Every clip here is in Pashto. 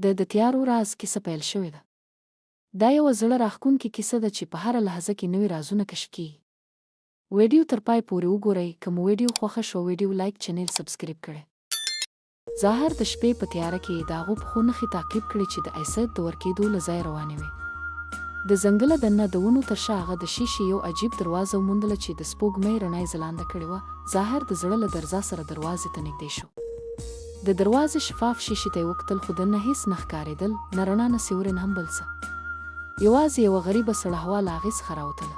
د تیارو راز کیسه پیل شوې ده. دا یوه زړه راښکونکې کیسه ده چې په هره لحظه کې نوي رازونه کشف کیږي. ویډیو تر پای پورې وګورئ. که مو ویډیو خوښه شوه ویډیو لایک، چینل سبسکرایب کړئ. ظاهر د شپې په تیاره کې د هغو پښو نښې تعقیب کړې چې د ایسد د ورکېدو له ځایه روانې وې. د ځنګله دننه د ونو تر شا هغه د شیشې یو عجیب دروازه وموندله چې د سپوږمۍ رڼا یې ځلانده کړې وه. ظاهر د زړه له درزا سره دروازې ته نږدې شو. د دروازې شفاف شیشې ته یې وکتل، خو دننه هیڅ نه ښکارېدل، نه رڼا نه سیوری نه هم بل څه. یوازې یوه غریبه سړه هوا له هغې څخه راوتله.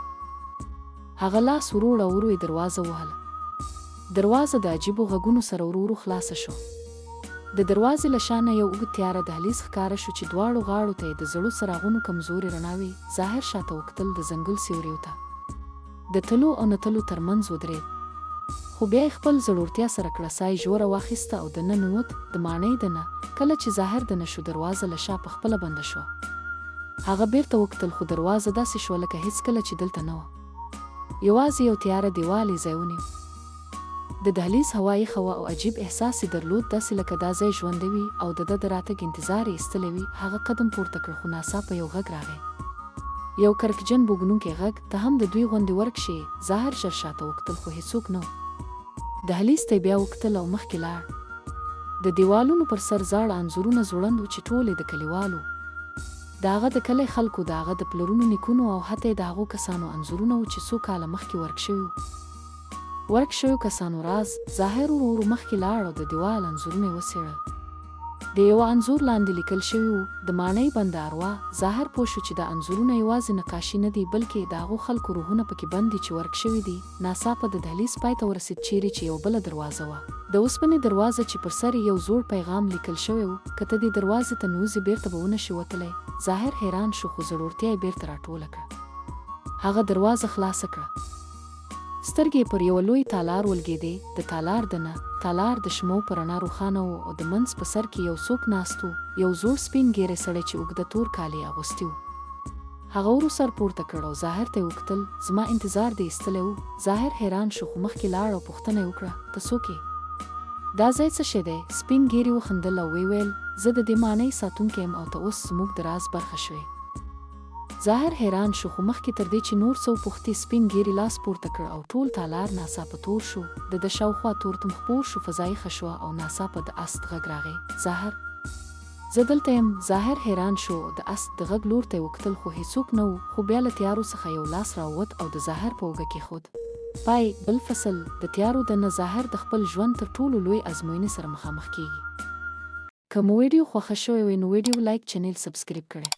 هغه لاس ورو وړه، ورو یې دروازه ووهله. دروازه د عجیبو غږونو سره ورو ورو خلاصه شوه. د دروازې له شا نه یو اوږد تیاره دهلیز ښکاره شو چې دواړو غاړو ته یې د زړو څراغونو کمزورې رڼا وې. ظاهر شاته وکتل، د ځنګل سیوریو ته د تلو او نه تلو ترمنځ ودرېد. خو بیا یې خپل زړورتیا سره کړه، ساه یې ژوره واخیسته او دننه ننوت. د ماڼۍ دننه کله چې ظاهر دننه شو، دروازه له شا په خپله بنده شوه. هغه بیرته وکتل، خو دروازه داسې شوه لکه هیڅکله چې دلته نه وه. یوازې یو تیاره دیوال یې ځای ونیو. د دهلیز هوا یخه وه او عجیب احساس یې درلود، داسې لکه دا ځای ژوندی وي او د ده د راتګ انتظار یې ایستلی وي. هغه قدم پورته کړ، خو ناڅاپه یو غږ راغی، یو کرکجن بوږنونکی غږ. ته هم د دوی غوندې ورک شې؟ ظاهر ژر شاته وکتل، خو هیڅوک نه و. دهلیز ته یې بیا وکتل او مخکې لاړ. د دیوالونو پر سر زاړه انځورونه ځوړند وو چې ټول یې د کلیوالو، د هغه د کلي خلکو، د هغه د پلرونو نیکونو او حتی د هغو کسانو انځورونه وو چې څو کاله مخکې ورک شوي وو. ورک شویو کسانو راز. ظاهر ورو ورو مخکې لاړ او د دیوال انځورونه یې وڅېړل. د یوه انځور لاندې لیکل شوي وو، د ماڼۍ بنده اروا. ظاهر پوه شو چې دا انځورونه یوازې نقاشي نه دي، بلکې د هغو خلکو روحونه پکې بند دي چې ورک شوي دي. ناڅاپه د دهلیز پای ته ورسېد، چیرې چې یو بله دروازه وه، د اوسپنې دروازه چې پر سر یې یو زوړ پیغام لیکل شوی و. که ته دې دروازې ته ننوځې بیرته به ونه شې وتلی. ظاهر حیران شو، خو زړورتیا یې بیرته راټوله کړه. هغه دروازه خلاصه کړه. سترګې پر یوه لوی تالار ولګېدې. د تالار دننه تالار د شمعو په رڼا روښانه و او د منځ په سر کې یو څوک ناست و، یو زوړ سپین ږیری سړی چې اوږده تور کالي اغوستي و. هغه ورو سر پورته کړ او ظاهر ته یې وکتل. زما انتظار دې ایستلی و. ظاهر حیران شو، خو مخکې لاړ او پوښتنه یې وکړه، ته څوک یې؟ دا ځای څه شی دی؟ سپین ږیري وخندل او ویې ویل، زه د دې ماڼۍ ساتونکی یم او ته اوس زموږ د راز برخه شوې. ظاهر حیران شو، خو مخکې تر دې چې نور څه وپوښتي، سپین ږیري لاس پورته کړ او ټول تالار ناڅاپه تور شو. د ده شاوخوا تورتم خپور شو، فضا یخه شوه او ناڅاپه د اسد غږ راغی، ظاهر زه دلته یم. ظاهر حیران شو، د اسد د غږ لور ته یې وکتل، خو هیڅوک نه و. خو بیا له تیارو څخه یو لاس راووت او د ظاهر په اوږه کېښود. پای. بل فصل. د تیارو دننه ظاهر د خپل ژوند تر ټولو لوی ازموینې سره مخامخ کېږي. که مو ویډیو خوښه شوې وي نو ویډیو لایک، چینل سبسکرایب کړئ.